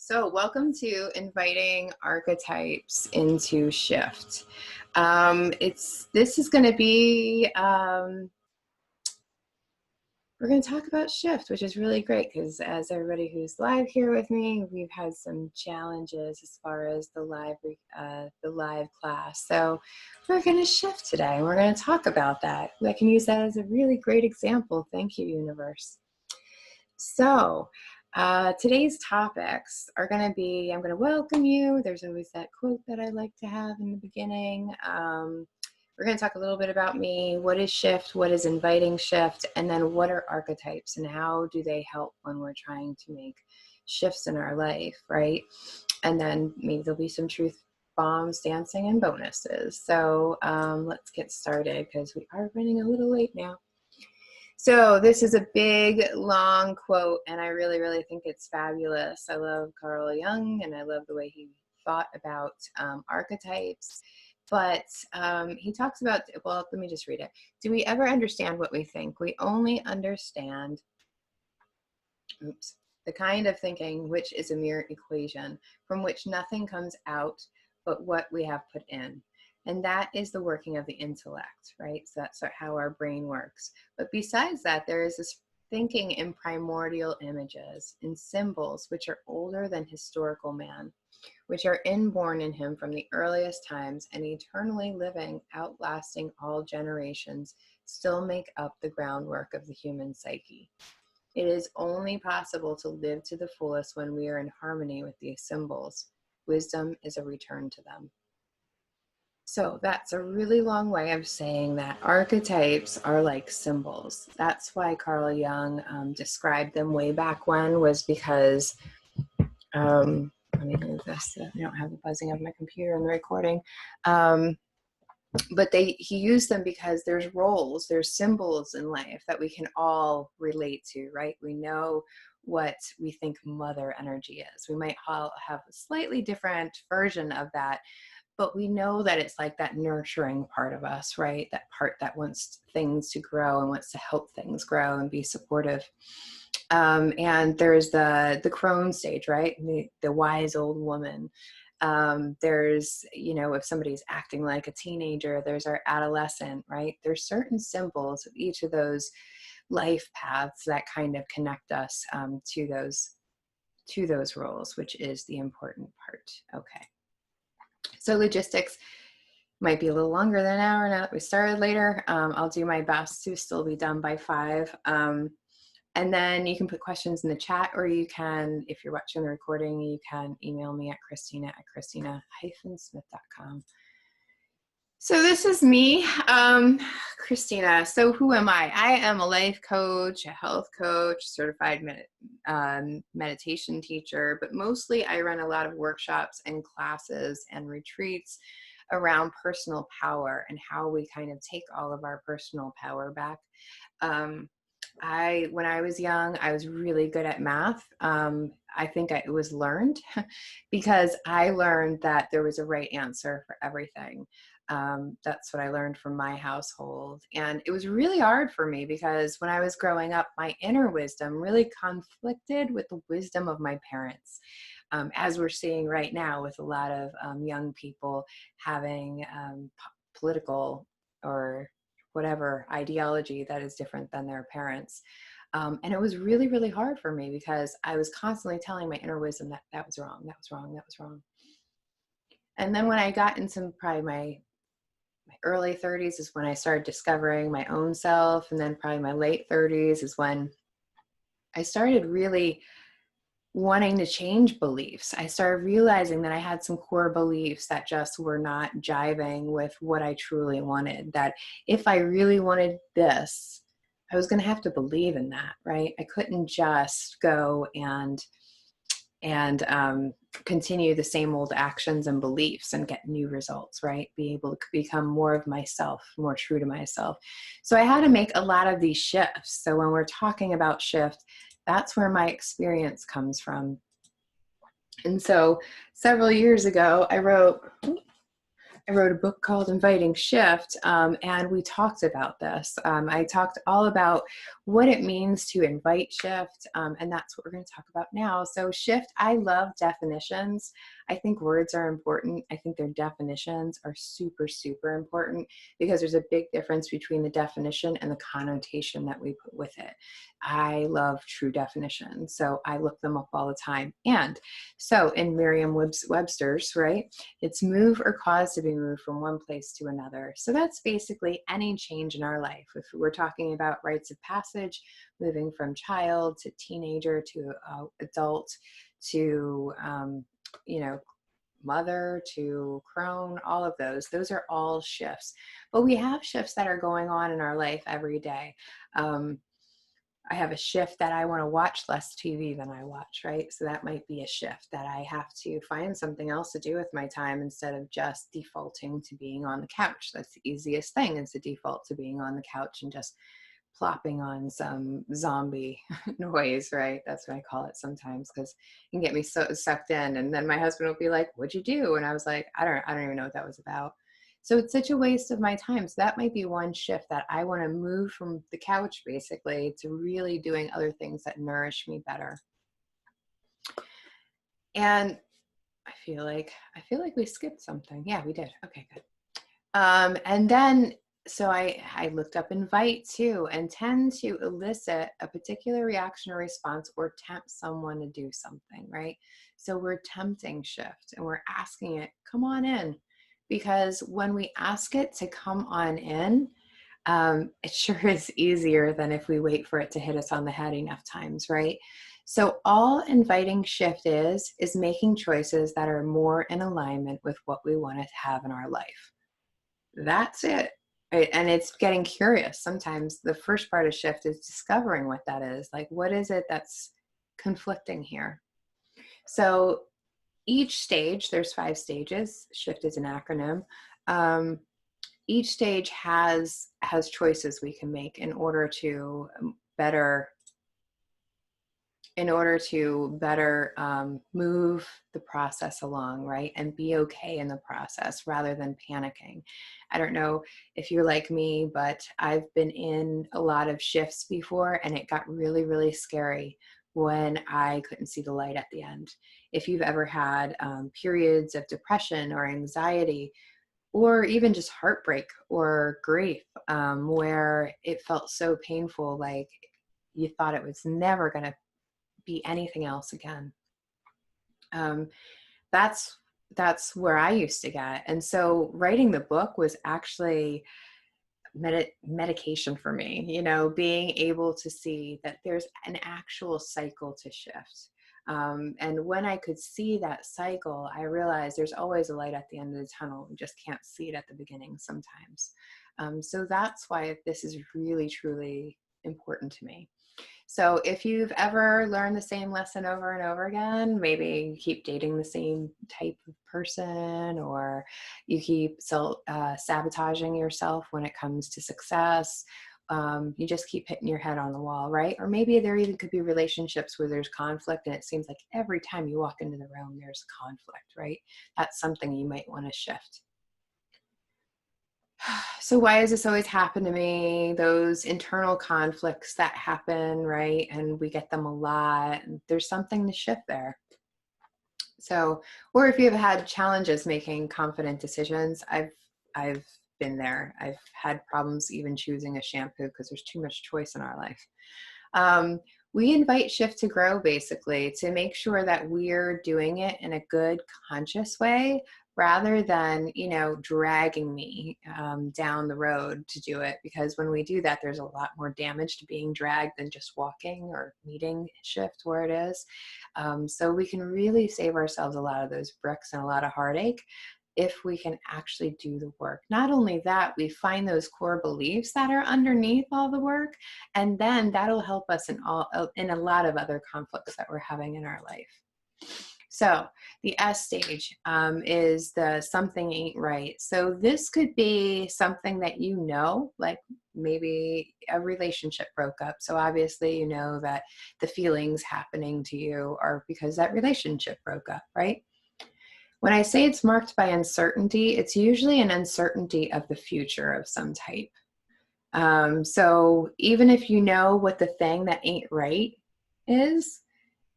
So, welcome to Inviting Archetypes into Shift. This is going to be we're going to talk about shift, which is really great because as everybody who's live here with me, we've had some challenges as far as the live class. So we're going to shift today, and we're going to talk about that. I can use that as a really great example. Thank you, universe. So today's topics are going to be, I'm going to welcome you. There's always that quote that I like to have in the beginning. We're going to talk a little bit about me. What is shift? What is inviting shift? And then what are archetypes and how do they help when we're trying to make shifts in our life, right? And then maybe there'll be some truth bombs, dancing, and bonuses. So let's get started because we are running a little late now. So this is a big, long quote, and I really, really think it's fabulous. I love Carl Jung, and I love the way he thought about archetypes. But he talks about, well, let me just read it. Do we ever understand what we think? We only understand, the kind of thinking which is a mere equation, from which nothing comes out but what we have put in. And that is the working of the intellect, right? So that's how our brain works. But besides that, there is this thinking in primordial images, in symbols which are older than historical man, which are inborn in him from the earliest times and eternally living, outlasting all generations, still make up the groundwork of the human psyche. It is only possible to live to the fullest when we are in harmony with these symbols. Wisdom is a return to them. So that's a really long way of saying that archetypes are like symbols. That's why Carl Jung described them way back when, was because, let me move this, I don't have the buzzing of my computer in the recording. But he used them because there's roles, there's symbols in life that we can all relate to, right? We know what we think mother energy is. We might all have a slightly different version of that, but we know that it's like that nurturing part of us, right? That part that wants things to grow and wants to help things grow and be supportive. And there's the crone stage, right? The wise old woman. There's, if somebody's acting like a teenager, there's our adolescent, right? There's certain symbols of each of those life paths that kind of connect us to those roles, which is the important part. Okay. So logistics might be a little longer than an hour now that we started later. I'll do my best to still be done by 5. And then you can put questions in the chat, or you can, if you're watching the recording, you can email me at Christina@Christina-Smith.com. So this is me, Christina. So who am I? I am a life coach, a health coach, certified meditation teacher, but mostly I run a lot of workshops and classes and retreats around personal power and how we kind of take all of our personal power back. When I was young, I was really good at math. I think it was learned because I learned that there was a right answer for everything. That's what I learned from my household. And it was really hard for me because when I was growing up, my inner wisdom really conflicted with the wisdom of my parents. As we're seeing right now with a lot of young people having political or whatever ideology that is different than their parents. And it was really, really hard for me because I was constantly telling my inner wisdom that was wrong, that was wrong, that was wrong. And then when I got into probably my early 30s is when I started discovering my own self. And then probably my late 30s is when I started really wanting to change beliefs. I started realizing that I had some core beliefs that just were not jiving with what I truly wanted. That if I really wanted this, I was going to have to believe in that, right? I couldn't just go and continue the same old actions and beliefs and get new results, right? Be able to become more of myself, more true to myself. So I had to make a lot of these shifts. So when we're talking about shift, that's where my experience comes from. And so several years ago, I wrote I wrote a book called Inviting Shift, and we talked about this. I talked all about what it means to invite shift, and that's what we're going to talk about now. So shift, I love definitions. I think words are important. I think their definitions are super, super important because there's a big difference between the definition and the connotation that we put with it. I love true definitions, so I look them up all the time. And so in Merriam-Webster's, right, it's move or cause to be moved from one place to another. So that's basically any change in our life. If we're talking about rites of passage, moving from child to teenager to adult to, mother to crone, all of those are all shifts. But we have shifts that are going on in our life every day. I have a shift that I want to watch less TV than I watch, right? So that might be a shift that I have to find something else to do with my time instead of just defaulting to being on the couch. That's the easiest thing, is to default to being on the couch and just plopping on some zombie noise, right? That's what I call it sometimes, because it can get me so sucked in. And then my husband will be like, "What'd you do?" And I was like, I don't even know what that was about. So it's such a waste of my time. So that might be one shift that I want to move from the couch basically to really doing other things that nourish me better. And I feel like we skipped something. Yeah, we did. Okay, good. And then so I looked up invite too, and tend to elicit a particular reaction or response or tempt someone to do something, right? So we're tempting shift and we're asking it, come on in. Because when we ask it to come on in, it sure is easier than if we wait for it to hit us on the head enough times, right? So all inviting shift is making choices that are more in alignment with what we want to have in our life. That's it. Right? And it's getting curious. Sometimes the first part of shift is discovering what that is. Like, what is it that's conflicting here? So each stage, there's 5 stages. Shift is an acronym. Each stage has choices we can make in order to better move the process along, right? And be okay in the process rather than panicking. I don't know if you're like me, but I've been in a lot of shifts before, and it got really, really scary when I couldn't see the light at the end. If you've ever had periods of depression or anxiety, or even just heartbreak or grief, where it felt so painful, like you thought it was never going to be anything else again. That's where I used to get. And so writing the book was actually medication for me, being able to see that there's an actual cycle to shift. And when I could see that cycle, I realized there's always a light at the end of the tunnel. We just can't see it at the beginning sometimes. So that's why this is really, truly important to me. So if you've ever learned the same lesson over and over again, maybe you keep dating the same type of person, or you keep sabotaging yourself when it comes to success, you just keep hitting your head on the wall, right? Or maybe there even could be relationships where there's conflict and it seems like every time you walk into the room, there's conflict, right? That's something you might want to shift. So why does this always happen to me? Those internal conflicts that happen, right? And we get them a lot. And there's something to shift there. So, or if you've had challenges making confident decisions, I've been there. I've had problems even choosing a shampoo because there's too much choice in our life. We invite shift to grow, basically, to make sure that we're doing it in a good, conscious way, rather than, dragging me down the road to do it. Because when we do that, there's a lot more damage to being dragged than just walking or meeting shift where it is. So we can really save ourselves a lot of those bricks and a lot of heartache if we can actually do the work. Not only that, we find those core beliefs that are underneath all the work, and then that'll help us in a lot of other conflicts that we're having in our life. So the S stage is the something ain't right. So this could be something that like maybe a relationship broke up. So obviously you know that the feelings happening to you are because that relationship broke up, right? When I say it's marked by uncertainty, it's usually an uncertainty of the future of some type. So even if you know what the thing that ain't right is,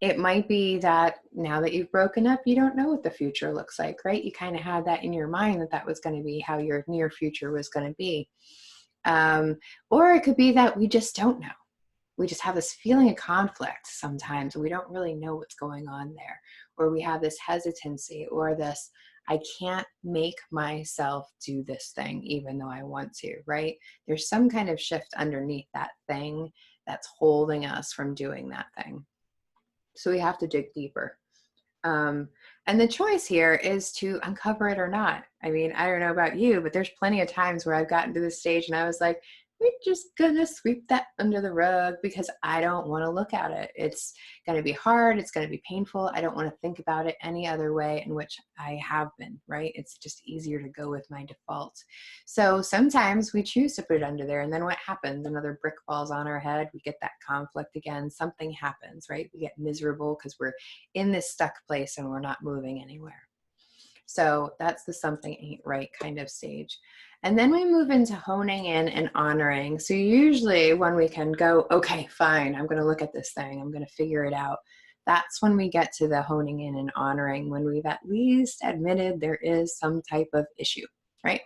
it might be that now that you've broken up, you don't know what the future looks like, right? You kind of had that in your mind that that was going to be how your near future was going to be. Or it could be that we just don't know. We just have this feeling of conflict sometimes. We don't really know what's going on there. Or we have this hesitancy or this, I can't make myself do this thing even though I want to, right? There's some kind of shift underneath that thing that's holding us from doing that thing. So we have to dig deeper. And the choice here is to uncover it or not. I mean, I don't know about you, but there's plenty of times where I've gotten to this stage and I was like, we're just gonna sweep that under the rug because I don't want to look at it. It's gonna be hard, it's gonna be painful. I don't want to think about it any other way in which I have been, right? It's just easier to go with my default. So sometimes we choose to put it under there, and then what happens? Another brick falls on our head, we get that conflict again, something happens, right? We get miserable because we're in this stuck place and we're not moving anywhere. So that's the something ain't right kind of stage. And then we move into honing in and honoring. So usually when we can go, okay, fine, I'm going to look at this thing, I'm going to figure it out. That's when we get to the honing in and honoring, when we've at least admitted there is some type of issue, right?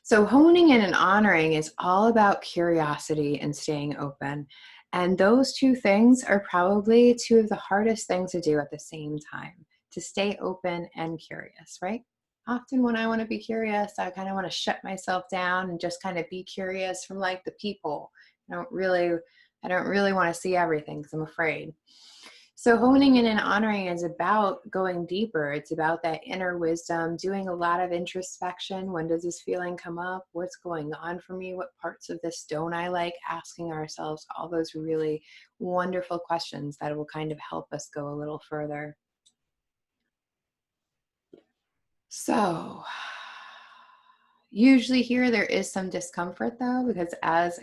So honing in and honoring is all about curiosity and staying open. And those two things are probably two of the hardest things to do at the same time, to stay open and curious, right? Often when I want to be curious, I kind of want to shut myself down and just kind of be curious from like the people. I don't really want to see everything because I'm afraid. So honing in and honoring is about going deeper. It's about that inner wisdom, doing a lot of introspection. When does this feeling come up? What's going on for me? What parts of this don't I like? Asking ourselves all those really wonderful questions that will kind of help us go a little further. So usually here there is some discomfort though, because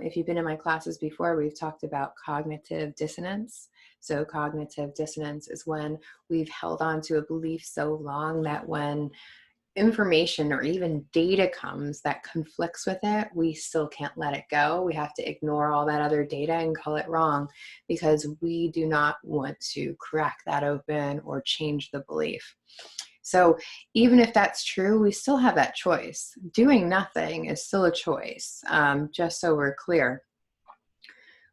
if you've been in my classes before, we've talked about cognitive dissonance. So cognitive dissonance is when we've held on to a belief so long that when information or even data comes that conflicts with it, we still can't let it go. We have to ignore all that other data and call it wrong because we do not want to crack that open or change the belief. So even if that's true, we still have that choice. Doing nothing is still a choice, just so we're clear.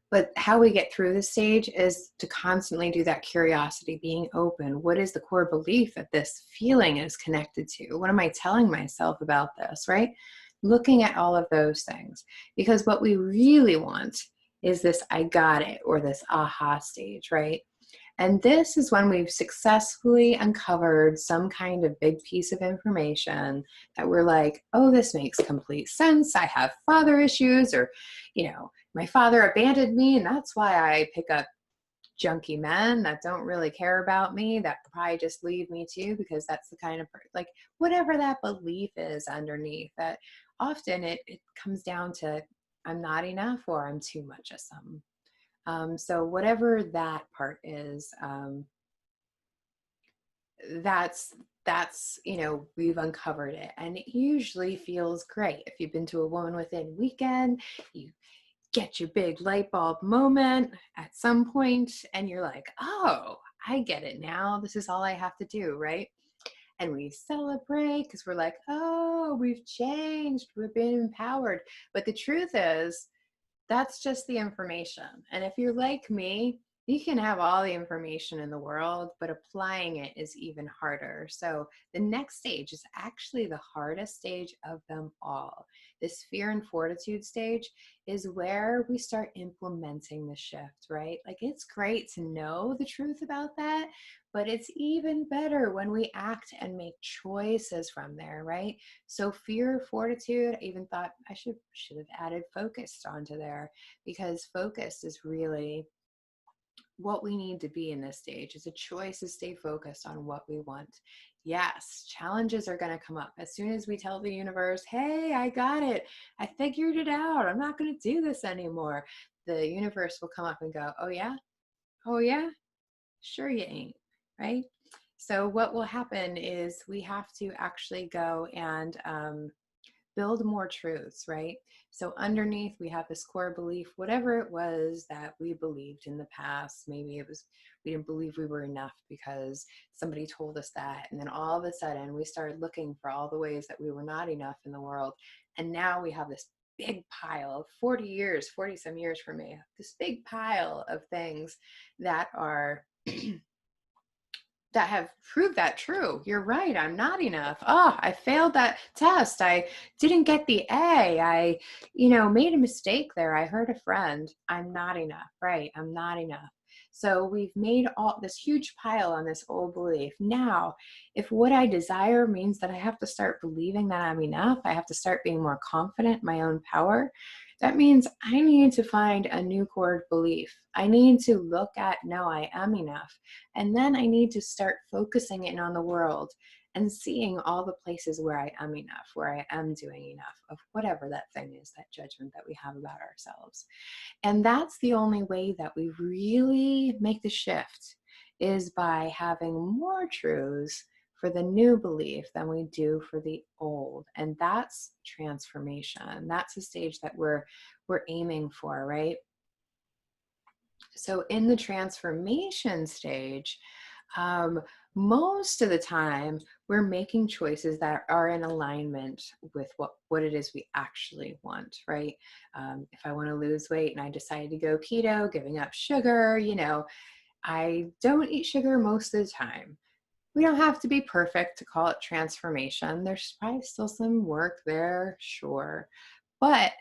But how we get through this stage is to constantly do that curiosity, being open. What is the core belief that this feeling is connected to? What am I telling myself about this, right? Looking at all of those things. Because what we really want is this I got it or this aha stage, right? And this is when we've successfully uncovered some kind of big piece of information that we're like, oh, this makes complete sense. I have father issues, or, my father abandoned me, and that's why I pick up junky men that don't really care about me, that probably just leave me too, because that's the kind of, like, whatever that belief is underneath, that often it comes down to I'm not enough or I'm too much of something. So whatever that part is, that's we've uncovered it, and it usually feels great. If you've been to a Woman Within weekend, you get your big light bulb moment at some point, and you're like, oh, I get it now. This is all I have to do, right? And we celebrate because we're like, oh, we've changed, we've been empowered. But the truth is, that's just the information. And if you're like me, you can have all the information in the world, but applying it is even harder. So the next stage is actually the hardest stage of them all. This fear and fortitude stage is where we start implementing the shift, right? Like, it's great to know the truth about that, but it's even better when we act and make choices from there, right? So fear, fortitude, I even thought I should have added focused onto there, because focused is really what we need to be in this stage. It's a choice to stay focused on what we want. Yes, challenges are going to come up. As soon as we tell the universe, hey, I got it, I figured it out, I'm not going to do this anymore, the universe will come up and go, oh yeah, sure you ain't, right? So what will happen is we have to actually go and build more truths, right? So underneath, we have this core belief, whatever it was that we believed in the past. Maybe it was we didn't believe we were enough because somebody told us that. And then all of a sudden, we started looking for all the ways that we were not enough in the world. And now we have this big pile of 40 years, 40 some years for me, this big pile of things that are that have proved that true. You're right. I'm not enough. Oh, I failed that test. I didn't get the A. I, made a mistake there. I hurt a friend. I'm not enough. Right. I'm not enough. So we've made all this huge pile on this old belief. Now, if what I desire means that I have to start believing that I'm enough, I have to start being more confident in my own power. That means I need to find a new core belief. I need to look at, no, I am enough. And then I need to start focusing in on the world and seeing all the places where I am enough, where I am doing enough of whatever that thing is, that judgment that we have about ourselves. And that's the only way that we really make the shift, is by having more truths for the new belief than we do for the old. And that's transformation. That's the stage that we're aiming for, right? So in the transformation stage, um, most of the time we're making choices that are in alignment with what it is we actually want, right? If I want to lose weight and I decide to go keto, giving up sugar, I don't eat sugar most of the time. We don't have to be perfect to call it transformation. There's probably still some work there, sure. But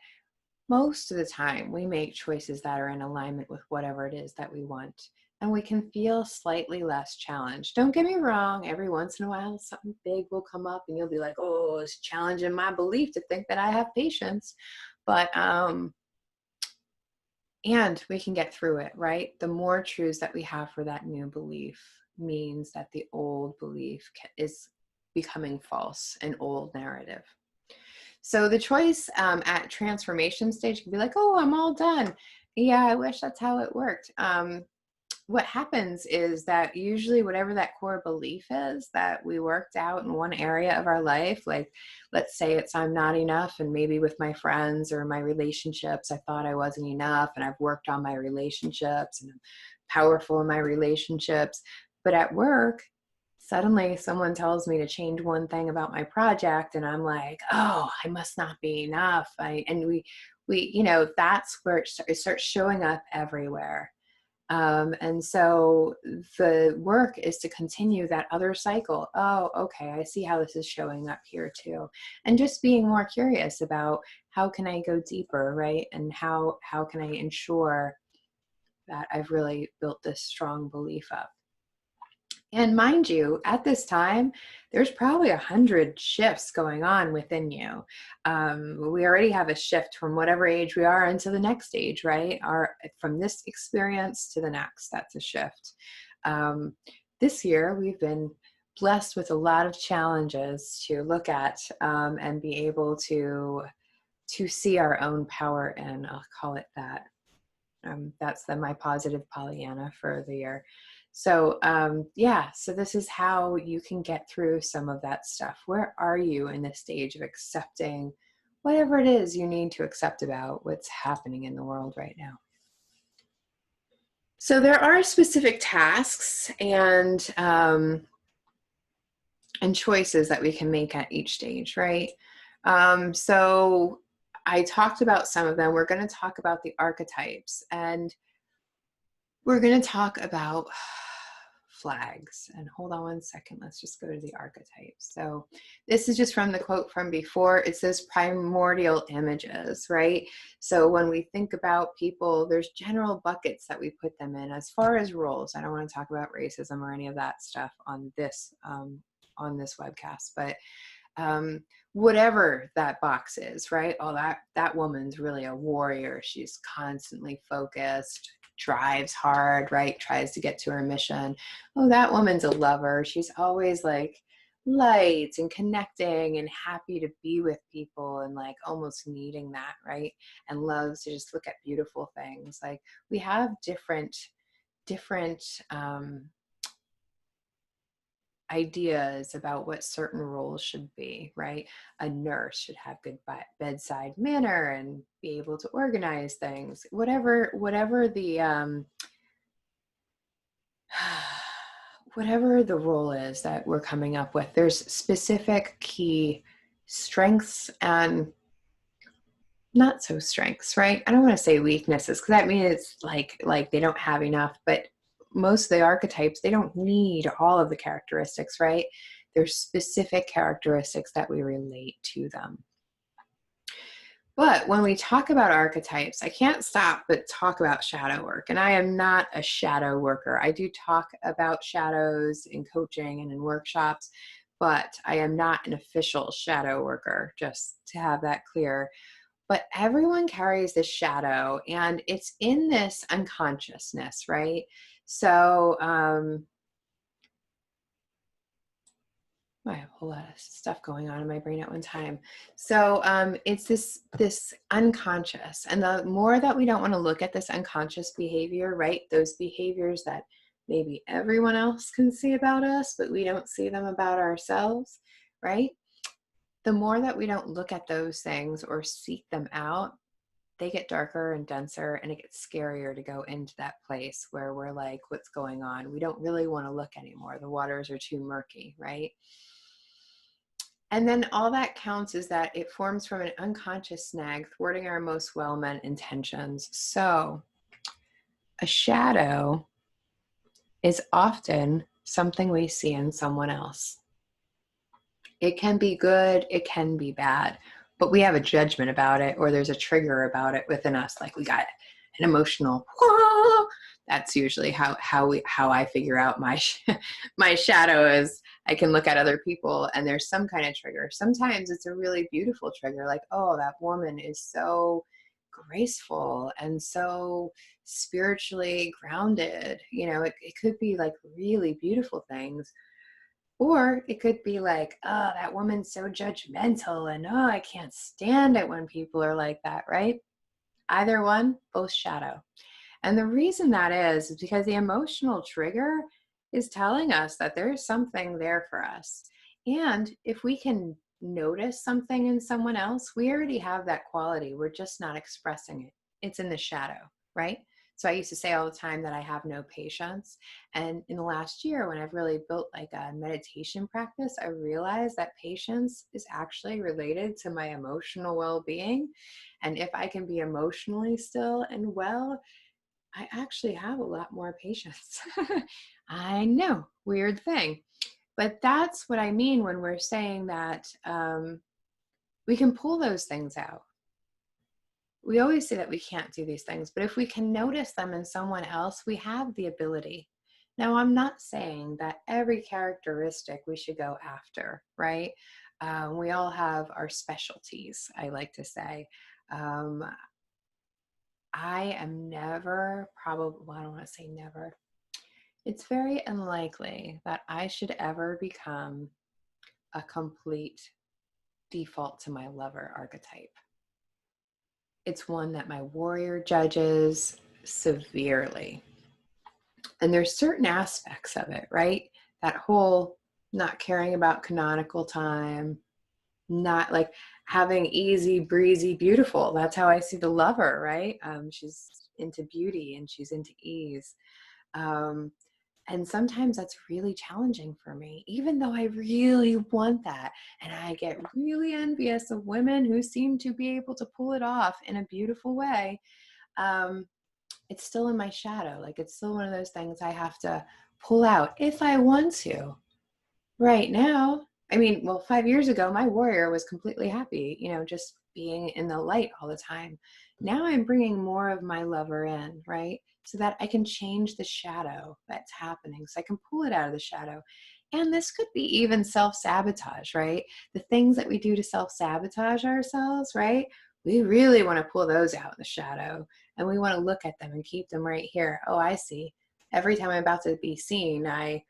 most of the time, we make choices that are in alignment with whatever it is that we want, and we can feel slightly less challenged. Don't get me wrong, every once in a while, something big will come up, and you'll be like, oh, it's challenging my belief to think that I have patience. But, and we can get through it, right? The more truths that we have for that new belief means that the old belief is becoming false, an old narrative. So the choice at transformation stage can be like, oh, I'm all done. Yeah, I wish that's how it worked. What happens is that usually whatever that core belief is that we worked out in one area of our life, like let's say it's I'm not enough, and maybe with my friends or my relationships, I thought I wasn't enough, and I've worked on my relationships and I'm powerful in my relationships. But at work, suddenly someone tells me to change one thing about my project, and I'm like, oh, I must not be enough. That's where it starts showing up everywhere. And so the work is to continue that other cycle. Oh, okay, I see how this is showing up here too. And just being more curious about how can I go deeper, right? And how can I ensure that I've really built this strong belief up. And mind you, at this time, there's probably 100 shifts going on within you. We already have a shift from whatever age we are into the next age, right? From this experience to the next, that's a shift. This year, we've been blessed with a lot of challenges to look at and be able to see our own power in. I'll call it that. That's my positive Pollyanna for the year. So so this is how you can get through some of that stuff. Where are you in the stage of accepting whatever it is you need to accept about what's happening in the world right now? So there are specific tasks and choices that we can make at each stage, right? So I talked about some of them. We're going to talk about the archetypes, and we're going to talk about flags. And hold on one second. Let's just go to the archetypes. So this is just from the quote from before. It says primordial images, right? So when we think about people, there's general buckets that we put them in. As far as roles, I don't want to talk about racism or any of that stuff on this webcast, but whatever that box is, right? Oh, that woman's really a warrior. She's constantly focused, drives hard, right? Tries to get to her mission. Oh, that woman's a lover. She's always like light and connecting and happy to be with people and like almost needing that, right? And loves to just look at beautiful things. Like we have different ideas about what certain roles should be, right? A nurse should have good bedside manner and be able to organize things. Whatever the whatever the role is that we're coming up with, there's specific key strengths and not so strengths, right? I don't want to say weaknesses because that means it's like they don't have enough, but most of the archetypes, they don't need all of the characteristics, right? There's specific characteristics that we relate to them. But when we talk about archetypes, I can't stop but talk about shadow work. And I am not a shadow worker. I do talk about shadows in coaching and in workshops, but I am not an official shadow worker, just to have that clear. But everyone carries this shadow, and it's in this unconsciousness, right? So I have a whole lot of stuff going on in my brain at one time. So it's this unconscious, and the more that we don't want to look at this unconscious behavior, right? Those behaviors that maybe everyone else can see about us, but we don't see them about ourselves, right? The more that we don't look at those things or seek them out, they get darker and denser, and it gets scarier to go into that place where we're like, what's going on? We don't really want to look anymore. The waters are too murky, right? And then all that counts is that it forms from an unconscious snag, thwarting our most well-meant intentions. So a shadow is often something we see in someone else. It can be good, it can be bad, but we have a judgment about it, or there's a trigger about it within us. Like we got an emotional, whoa. That's usually how I figure out my my shadow is. I can look at other people and there's some kind of trigger. Sometimes it's a really beautiful trigger, like, oh, that woman is so graceful and so spiritually grounded. You know, it could be like really beautiful things. Or it could be like, oh, that woman's so judgmental and oh, I can't stand it when people are like that, right? Either one, both shadow. And the reason that is because the emotional trigger is telling us that there's something there for us. And if we can notice something in someone else, we already have that quality. We're just not expressing it. It's in the shadow, right? So I used to say all the time that I have no patience. And in the last year, when I've really built like a meditation practice, I realized that patience is actually related to my emotional well-being. And if I can be emotionally still and well, I actually have a lot more patience. I know, weird thing. But that's what I mean when we're saying that we can pull those things out. We always say that we can't do these things, but if we can notice them in someone else, we have the ability. Now, I'm not saying that every characteristic we should go after, right? We all have our specialties, I like to say. I am never, probably, well, I don't want to say never. It's very unlikely that I should ever become a complete default to my lover archetype. It's one that my warrior judges severely. And there's certain aspects of it, right? That whole not caring about canonical time, not like having easy breezy beautiful. That's how I see the lover, right? She's into beauty and she's into ease, and sometimes that's really challenging for me, even though I really want that. And I get really envious of women who seem to be able to pull it off in a beautiful way. It's still in my shadow. Like it's still one of those things I have to pull out if I want to. Right now, I mean, well, 5 years ago, my warrior was completely happy, you know, just being in the light all the time. Now I'm bringing more of my lover in, right? So that I can change the shadow that's happening. So I can pull it out of the shadow. And this could be even self-sabotage, right? The things that we do to self-sabotage ourselves, right? We really want to pull those out in the shadow and we want to look at them and keep them right here. Oh, I see. Every time I'm about to be seen, I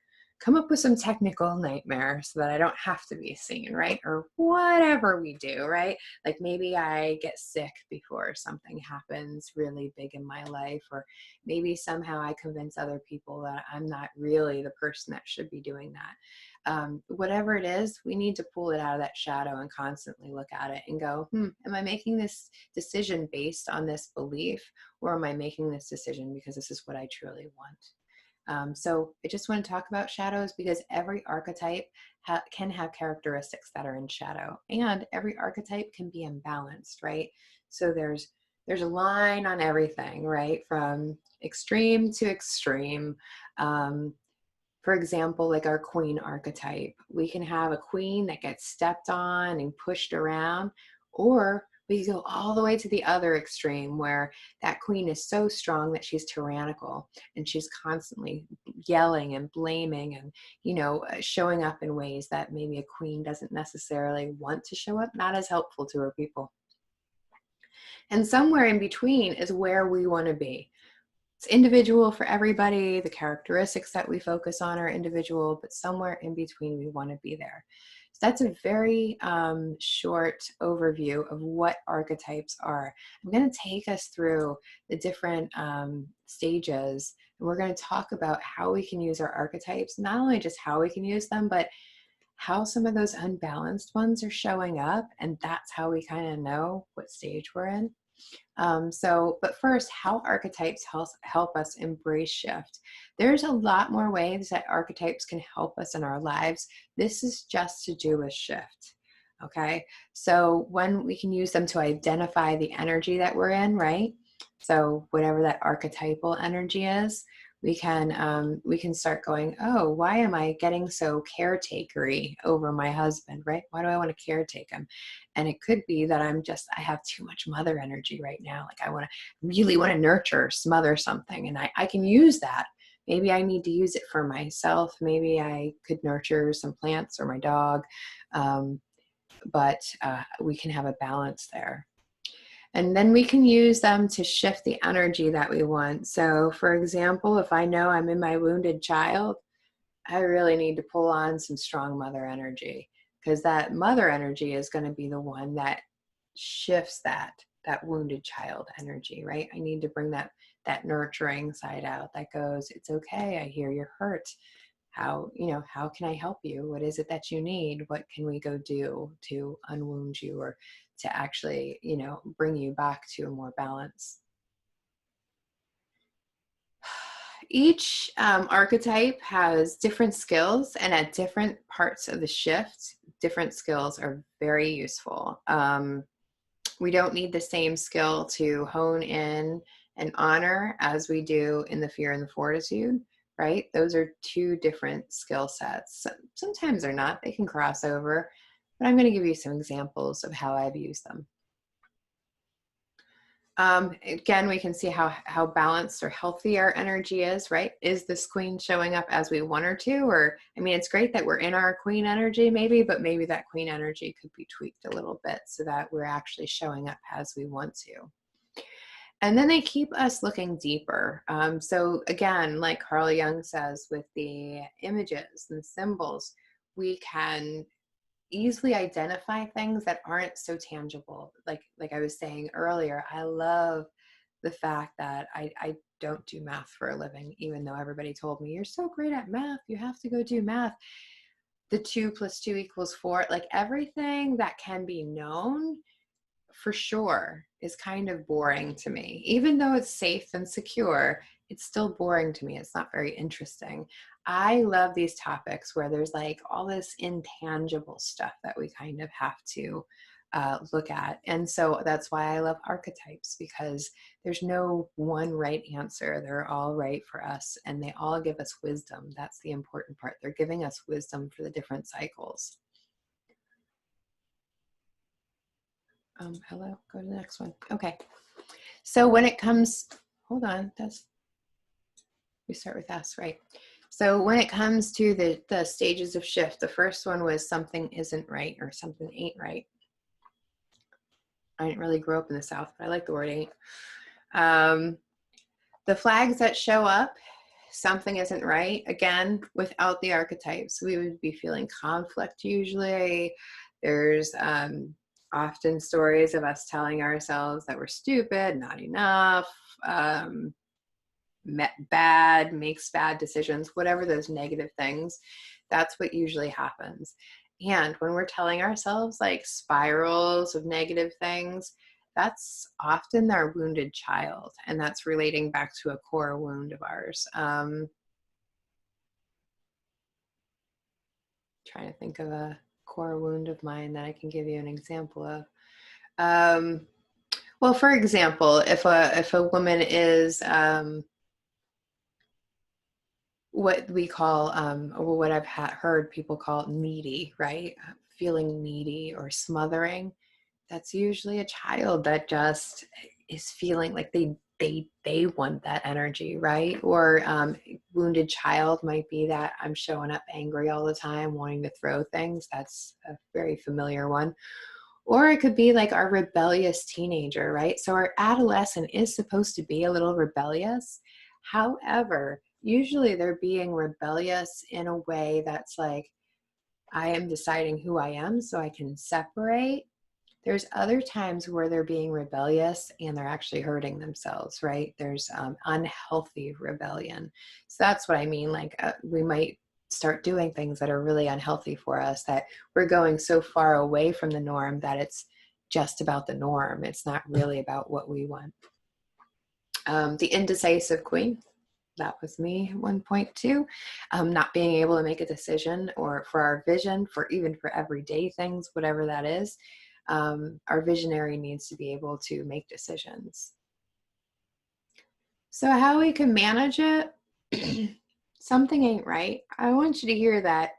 come up with some technical nightmare so that I don't have to be seen, right? Or whatever we do, right? Like maybe I get sick before something happens really big in my life, or maybe somehow I convince other people that I'm not really the person that should be doing that. Whatever it is, we need to pull it out of that shadow and constantly look at it and go, am I making this decision based on this belief, or am I making this decision because this is what I truly want? So I just want to talk about shadows because every archetype can have characteristics that are in shadow, and every archetype can be imbalanced, right? So there's a line on everything, right? From extreme to extreme. For example, like our queen archetype, we can have a queen that gets stepped on and pushed around, or we go all the way to the other extreme where that queen is so strong that she's tyrannical and she's constantly yelling and blaming and, showing up in ways that maybe a queen doesn't necessarily want to show up, not as helpful to her people. And somewhere in between is where we want to be. It's individual for everybody. The characteristics that we focus on are individual, but somewhere in between we want to be there. So that's a very short overview of what archetypes are. I'm going to take us through the different stages, and we're going to talk about how we can use our archetypes, not only just how we can use them, but how some of those unbalanced ones are showing up, and that's how we kind of know what stage we're in. But first, how archetypes help us embrace shift. There's a lot more ways that archetypes can help us in our lives. This is just to do with shift. Okay, so when we can use them to identify the energy that we're in, right? So whatever that archetypal energy is, we can start going, oh, why am I getting so caretakery over my husband, right? Why do I want to caretake him? And it could be that I have too much mother energy right now. Like I really want to nurture, smother something. And I can use that. Maybe I need to use it for myself. Maybe I could nurture some plants or my dog. But we can have a balance there. And then we can use them to shift the energy that we want. So for example, if I know I'm in my wounded child, I really need to pull on some strong mother energy, because that mother energy is going to be the one that shifts that wounded child energy, right? I need to bring that nurturing side out that goes, it's okay, I hear you're hurt. How can I help you? What is it that you need? What can we go do to unwound you, or to actually, bring you back to a more balance? Each archetype has different skills, and at different parts of the shift, different skills are very useful. We don't need the same skill to hone in and honor as we do in the fear and the fortitude, right? Those are two different skill sets. Sometimes they're not, they can cross over, but I'm going to give you some examples of how I've used them. Again, we can see how balanced or healthy our energy is, right? Is this queen showing up as we want her to? Or, I mean, it's great that we're in our queen energy maybe, but maybe that queen energy could be tweaked a little bit so that we're actually showing up as we want to. And then they keep us looking deeper. So again, like Carl Jung says, with the images and symbols, we can easily identify things that aren't so tangible. Like I was saying earlier, I love the fact that I don't do math for a living, even though everybody told me, you're so great at math, you have to go do math. The 2 + 2 = 4, like everything that can be known for sure is kind of boring to me. Even though it's safe and secure, it's still boring to me. It's not very interesting. I love these topics where there's like all this intangible stuff that we kind of have to look at. And so that's why I love archetypes, because there's no one right answer. They're all right for us, and they all give us wisdom. That's the important part. They're giving us wisdom for the different cycles. Hello, go to the next one. Okay. So when it comes, hold on, we start with S, right? So when it comes to the stages of shift, the first one was something isn't right or something ain't right. I didn't really grow up in the South, but I like the word ain't. The flags that show up, something isn't right, again, without the archetypes, we would be feeling conflict usually. There's often stories of us telling ourselves that we're stupid, not enough, makes bad decisions, whatever those negative things, that's what usually happens. And when we're telling ourselves like spirals of negative things, that's often our wounded child, and that's relating back to a core wound of ours. Trying to think of a core wound of mine that I can give you an example of. Well, for example, if a woman is what we call, or what I've heard people call needy, right? Feeling needy or smothering. That's usually a child that just is feeling like they want that energy, right? Or wounded child might be that I'm showing up angry all the time, wanting to throw things. That's a very familiar one. Or it could be like our rebellious teenager, right? So our adolescent is supposed to be a little rebellious. However, usually they're being rebellious in a way that's like, I am deciding who I am so I can separate. There's other times where they're being rebellious and they're actually hurting themselves, right? There's unhealthy rebellion. So that's what I mean. Like we might start doing things that are really unhealthy for us, that we're going so far away from the norm that it's just about the norm. It's not really about what we want. The indecisive queen. That was me at one point too. Not being able to make a decision, or for our vision, for even for everyday things, whatever that is. Our visionary needs to be able to make decisions. So how we can manage it, something ain't right. I want you to hear that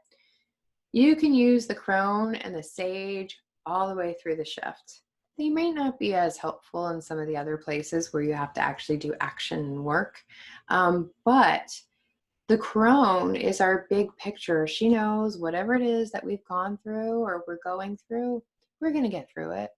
you can use the crone and the sage all the way through the shift. They may not be as helpful in some of the other places where you have to actually do action and work, but the crone is our big picture. She knows whatever it is that we've gone through or we're going through, we're going to get through it.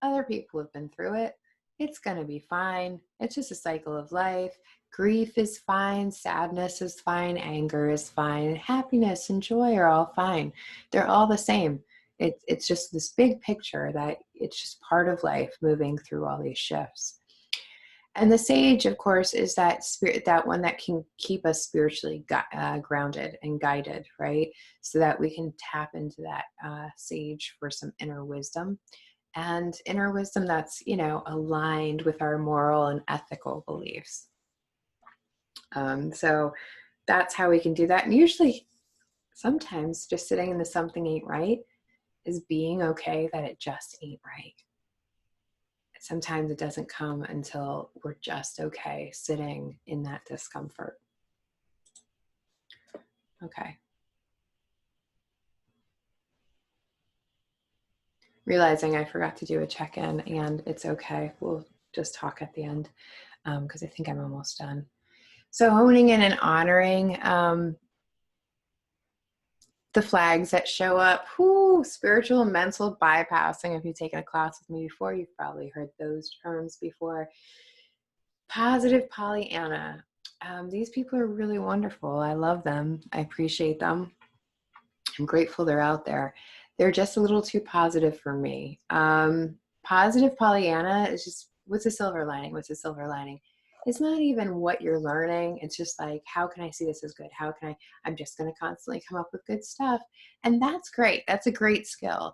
Other people have been through it. It's going to be fine. It's just a cycle of life. Grief is fine. Sadness is fine. Anger is fine. Happiness and joy are all fine. They're all the same. It's just this big picture that it's just part of life, moving through all these shifts. And the sage, of course, is that spirit, that one that can keep us spiritually grounded and guided, right? So that we can tap into that sage for some inner wisdom. And inner wisdom that's, aligned with our moral and ethical beliefs. So that's how we can do that. And usually, sometimes just sitting in the something ain't right is being okay that it just ain't right. Sometimes it doesn't come until we're just okay sitting in that discomfort. Okay. Realizing I forgot to do a check-in, and it's okay. We'll just talk at the end because I think I'm almost done. So honing in and honoring the flags that show up. Spiritual and mental bypassing. If you've taken a class with me before, you've probably heard those terms before. Positive Pollyanna. These people are really wonderful. I love them. I appreciate them. I'm grateful they're out there. They're just a little too positive for me. Positive Pollyanna is just, what's a silver lining? What's a silver lining? It's not even what you're learning. It's just like, how can I see this as good? I'm just going to constantly come up with good stuff. And that's great. That's a great skill.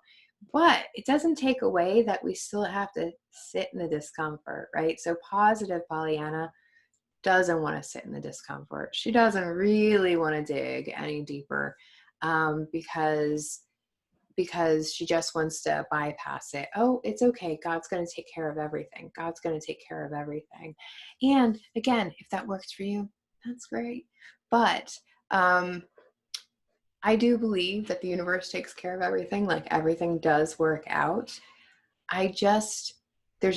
But it doesn't take away that we still have to sit in the discomfort, right? So positive Pollyanna doesn't want to sit in the discomfort. She doesn't really want to dig any deeper because she just wants to bypass it. Oh, it's okay. God's going to take care of everything. God's going to take care of everything. And again, if that works for you, that's great. But I do believe that the universe takes care of everything. Like everything does work out. There's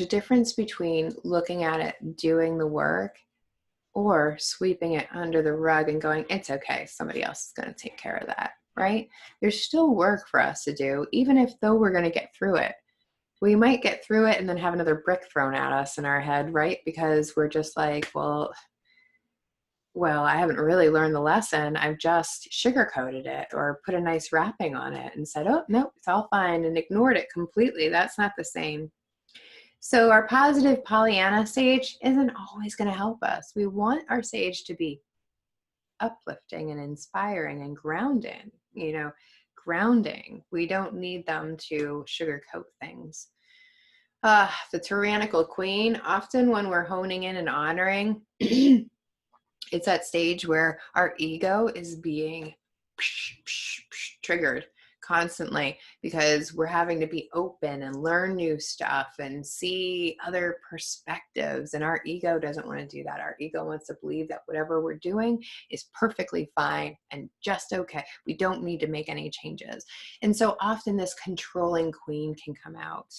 a difference between looking at it, doing the work, or sweeping it under the rug and going, it's okay, somebody else is going to take care of that, right? There's still work for us to do, even if though we're going to get through it. We might get through it and then have another brick thrown at us in our head, right? Because we're just like, well, well, I haven't really learned the lesson. I've just sugarcoated it or put a nice wrapping on it and said, oh, nope, it's all fine, and ignored it completely. That's not the same. So our positive Pollyanna sage isn't always going to help us. We want our sage to be uplifting and inspiring and grounding. We don't need them to sugarcoat things. The tyrannical queen, often when we're honing in and honoring, it's that stage where our ego is being triggered constantly because we're having to be open and learn new stuff and see other perspectives. And our ego doesn't want to do that. Our ego wants to believe that whatever we're doing is perfectly fine and just okay. We don't need to make any changes. And so often this controlling queen can come out.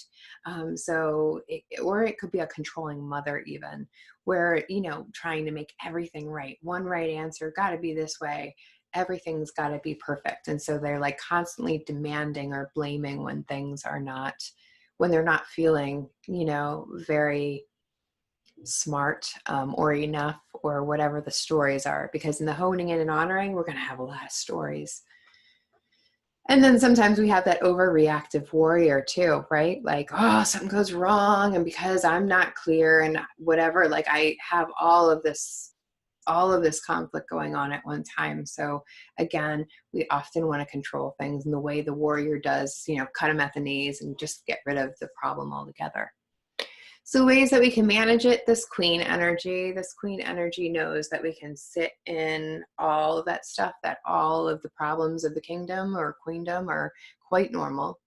Or it could be a controlling mother even, where, trying to make everything right. One right answer, got to be this way. Everything's got to be perfect. And so they're like constantly demanding or blaming when things are not, when they're not feeling, very smart or enough or whatever the stories are. Because in the honing in and honoring, we're going to have a lot of stories. And then sometimes we have that overreactive warrior too, right? Like, oh, something goes wrong. And because I'm not clear and whatever, like I have all of this conflict going on at one time. So again, we often want to control things in the way the warrior does, cut them at the knees and just get rid of the problem altogether. So ways that we can manage it, this queen energy knows that we can sit in all of that stuff, that all of the problems of the kingdom or queendom are quite normal.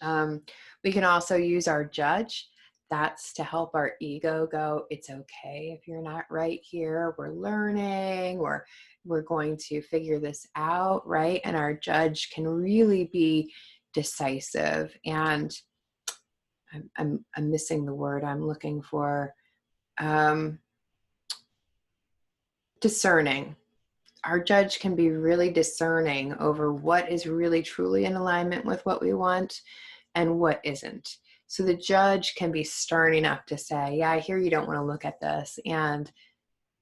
We can also use our judge. That's to help our ego go, it's okay if you're not right here. We're learning, we're going to figure this out, right? And our judge can really be decisive and I'm missing the word I'm looking for. Discerning. Our judge can be really discerning over what is really truly in alignment with what we want and what isn't. So the judge can be stern enough to say, yeah, I hear you don't want to look at this. And,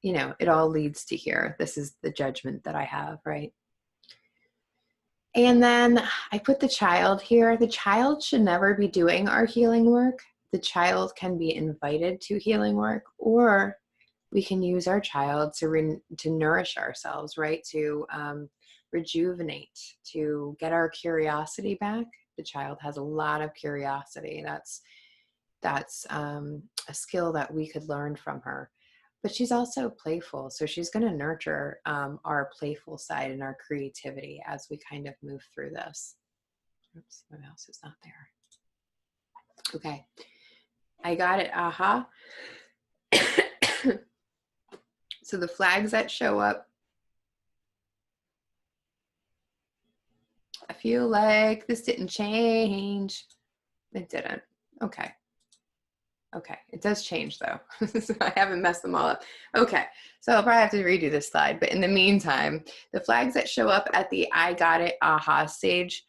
it all leads to here. This is the judgment that I have, right? And then I put the child here. The child should never be doing our healing work. The child can be invited to healing work, or we can use our child to nourish ourselves, right? To rejuvenate, to get our curiosity back. The child has a lot of curiosity. That's a skill that we could learn from her. But she's also playful, so she's going to nurture our playful side and our creativity as we kind of move through this. Oops, my mouse is not there. Okay, I got it. Aha. So the flags that show up, I feel like this didn't change. It didn't. Okay. Okay, it does change though. So I haven't messed them all up. Okay, so I'll probably have to redo this slide. But in the meantime, the flags that show up at the I got it aha stage,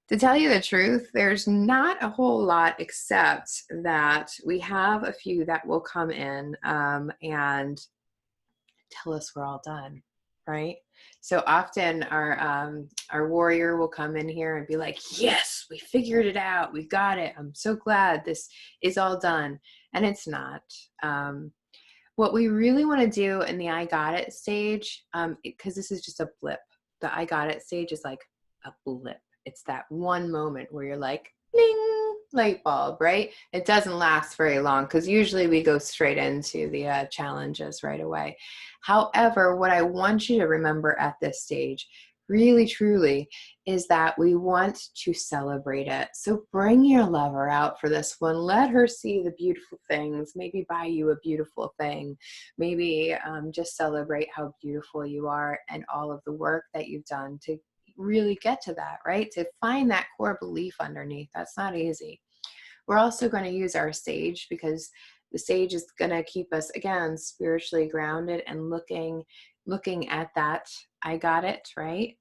to tell you the truth, there's not a whole lot except that we have a few that will come in and tell us we're all done, right? So often our warrior will come in here and be like, yes, we figured it out. We got it. I'm so glad this is all done. And it's not. What we really want to do in the I got it stage, because this is just a blip. The I got it stage is like a blip. It's that one moment where you're like, bling, light bulb, right? It doesn't last very long because usually we go straight into the challenges right away. However, what I want you to remember at this stage, really truly, is that we want to celebrate it. So bring your lover out for this one. Let her see the beautiful things. Maybe buy you a beautiful thing. Maybe just celebrate how beautiful you are and all of the work that you've done to really get to that, right? To find that core belief underneath. That's not easy. We're also going to use our sage because the sage is going to keep us, again, spiritually grounded and looking at that I got it, right?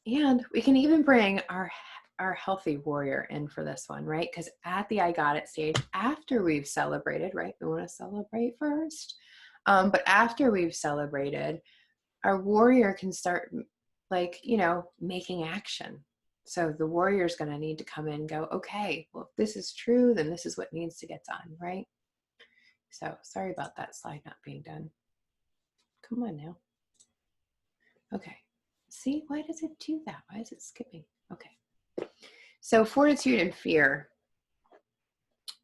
And we can even bring our our healthy warrior in for this one, right? Because at the I got it stage, after we've celebrated, right? We want to celebrate first. But after we've celebrated, our warrior can start, like, making action. So the warrior is going to need to come in and go, okay, well, if this is true, then this is what needs to get done, right? So sorry about that slide not being done. Come on now. Okay. See, why does it do that? Why is it skipping? Okay. So fortitude and fear,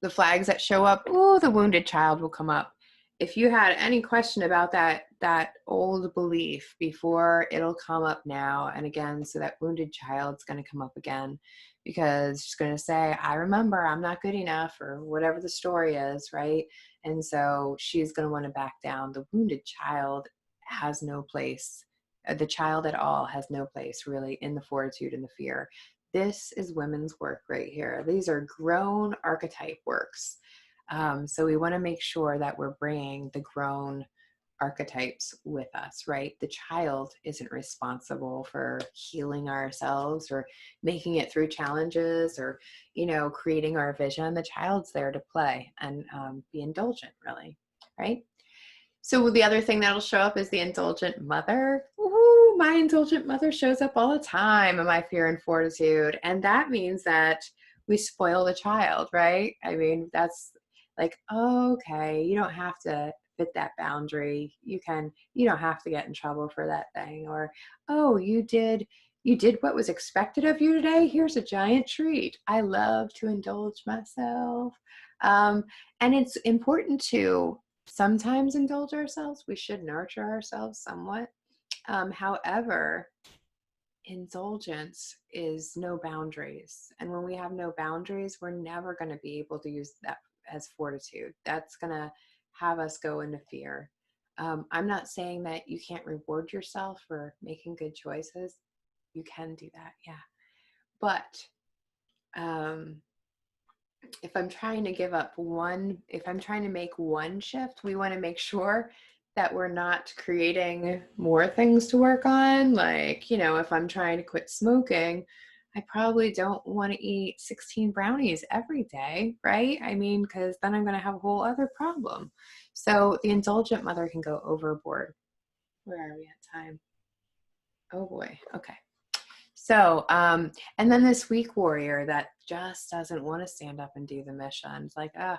the flags that show up, oh, the wounded child will come up. If you had any question about that old belief before, it'll come up now. And again, so that wounded child's going to come up again, because she's going to say, I remember I'm not good enough, or whatever the story is, right? And so she's going to want to back down. The wounded child has no place. The child at all has no place really in the fortitude and the fear. This is women's work right here. These are grown archetype works. So we want to make sure that we're bringing the grown archetypes with us, right? The child isn't responsible for healing ourselves or making it through challenges or, creating our vision. The child's there to play and be indulgent, really, right? So the other thing that'll show up is the indulgent mother. Woo-hoo, my indulgent mother shows up all the time in my fear and fortitude. And that means that we spoil the child, right? I mean, that's like, okay, you don't have to fit that boundary. You don't have to get in trouble for that thing. Or, oh, you did what was expected of you today. Here's a giant treat. I love to indulge myself. And it's important to sometimes indulge ourselves. We should nurture ourselves somewhat. However, indulgence is no boundaries. And when we have no boundaries, we're never going to be able to use that as fortitude. That's going to have us go into fear. I'm not saying that you can't reward yourself for making good choices. You can do that, yeah. But if I'm trying to make one shift, we want to make sure that we're not creating more things to work on. Like, if I'm trying to quit smoking, I probably don't want to eat 16 brownies every day, right? I mean, because then I'm going to have a whole other problem. So the indulgent mother can go overboard. Where are we at time? Oh boy. Okay. So, and then this weak warrior that just doesn't want to stand up and do the mission. It's like, I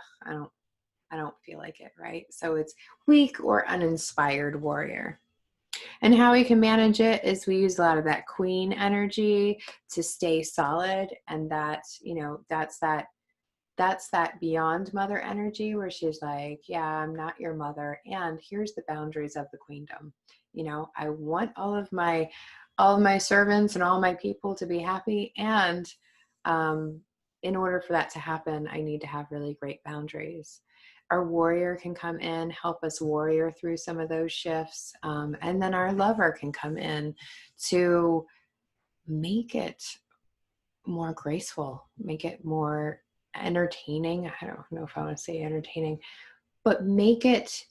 don't feel like it, right? So it's weak or uninspired warrior. And how we can manage it is we use a lot of that queen energy to stay solid. And that's that beyond mother energy where she's like, yeah, I'm not your mother. And here's the boundaries of the queendom. I want all of my servants and all my people to be happy. And in order for that to happen, I need to have really great boundaries. Our warrior can come in, help us warrior through some of those shifts. And then our lover can come in to make it more graceful, make it more entertaining. I don't know if I want to say entertaining, but make it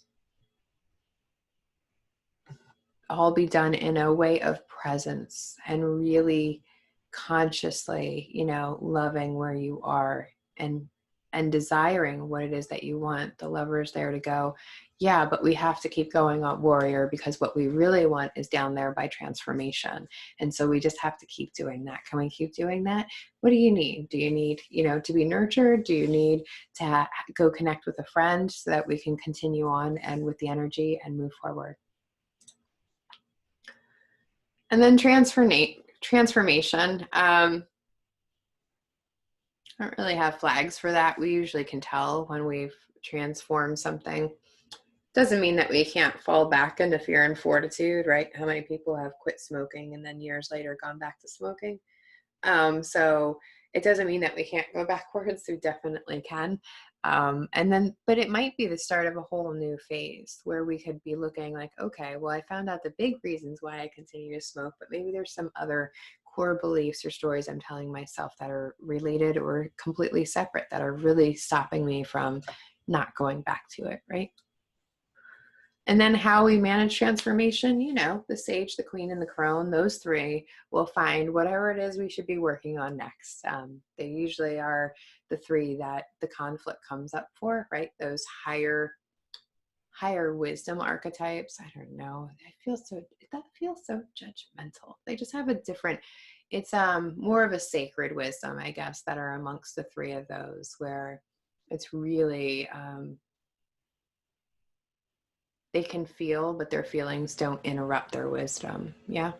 all be done in a way of presence and really consciously, loving where you are and desiring what it is that you want. The lover is there to go, yeah, but we have to keep going on warrior, because what we really want is down there by transformation. And so we just have to keep doing that. Can we keep doing that? What do you need? Do you need, to be nurtured? Do you need to go connect with a friend so that we can continue on and with the energy and move forward? And then transformation. I don't really have flags for that. We usually can tell when we've transformed something. Doesn't mean that we can't fall back into fear and fortitude, right? How many people have quit smoking and then years later gone back to smoking? So it doesn't mean that we can't go backwards. We definitely can. But it might be the start of a whole new phase where we could be looking like, okay, well, I found out the big reasons why I continue to smoke, but maybe there's some other core beliefs or stories I'm telling myself that are related or completely separate that are really stopping me from not going back to it, right? And then how we manage transformation, you know, the sage, the queen, and the crone, those three will find whatever it is we should be working on next. They usually are the three that the conflict comes up for, right? Those higher wisdom archetypes. I don't know. That feels so judgmental. They just have a different, it's more of a sacred wisdom, I guess, that are amongst the three of those, where it's really they can feel, but their feelings don't interrupt their wisdom. Yeah.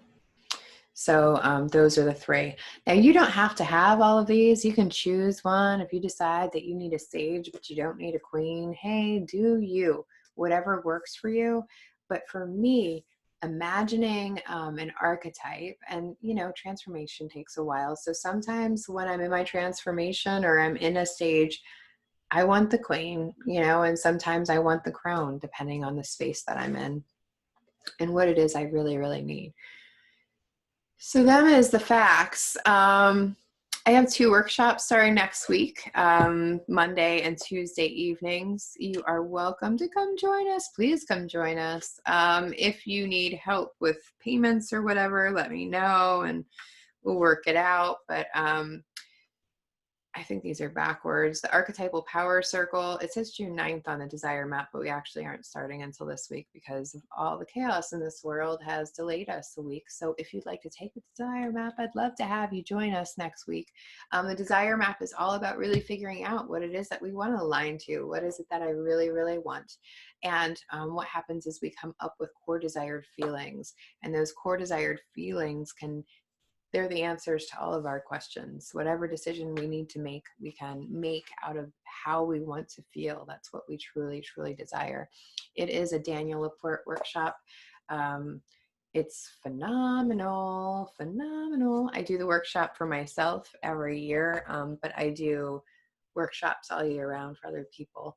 So those are the three. Now, you don't have to have all of these. You can choose one. If you decide that you need a sage, but you don't need a queen, hey, do you, whatever works for you. But for me, imagining an archetype, and, you know, transformation takes a while. So sometimes when I'm in my transformation or I'm in a stage, I want the queen, you know, and sometimes I want the crone, depending on the space that I'm in and what it is I really, really need. So them is the facts. I have 2 workshops starting next week, Monday and Tuesday evenings. You are welcome to come join us. Please come join us. If you need help with payments or whatever, let me know and we'll work it out. But I think these are backwards. The archetypal power circle, it says June 9th on the desire map, but we actually aren't starting until this week because of all the chaos in this world has delayed us a week. So if you'd like to take the desire map, I'd love to have you join us next week. The desire map is all about really figuring out what it is that we want to align to. What is it that I really, really want? And what happens is we come up with core desired feelings, and those core desired feelings they're the answers to all of our questions. Whatever decision we need to make, we can make out of how we want to feel. That's what we truly, truly desire. It is a Daniel Laporte workshop. It's phenomenal, phenomenal. I do the workshop for myself every year, but I do workshops all year round for other people.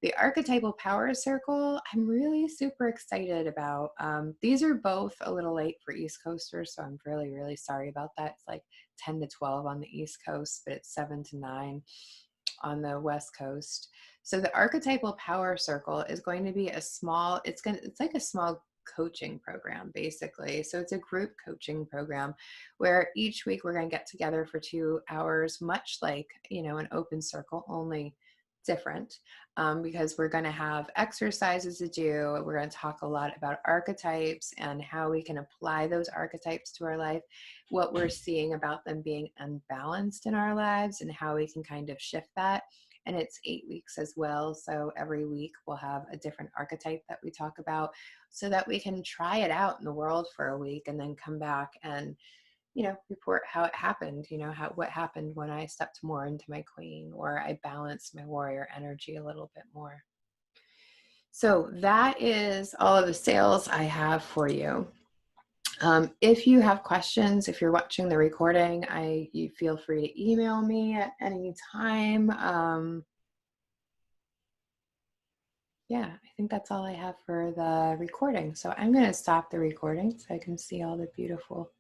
The archetypal power circle, I'm really super excited about. These are both a little late for East Coasters, so I'm really, really sorry about that. It's like 10 to 12 on the East Coast, but it's 7 to 9 on the West Coast. So the archetypal power circle is going to be it's like a small coaching program, basically. So it's a group coaching program where each week we're going to get together for 2 hours, much like, you know, an open circle, only different, because we're going to have exercises to do. We're going to talk a lot about archetypes and how we can apply those archetypes to our life, what we're seeing about them being unbalanced in our lives, and how we can kind of shift that. And it's 8 weeks as well. So every week we'll have a different archetype that we talk about so that we can try it out in the world for a week and then come back and, you know, report how it happened, you know, what happened when I stepped more into my queen, or I balanced my warrior energy a little bit more. So that is all of the sales I have for you. If you have questions, if you're watching the recording, you feel free to email me at any time. Yeah, I think that's all I have for the recording. So I'm going to stop the recording so I can see all the beautiful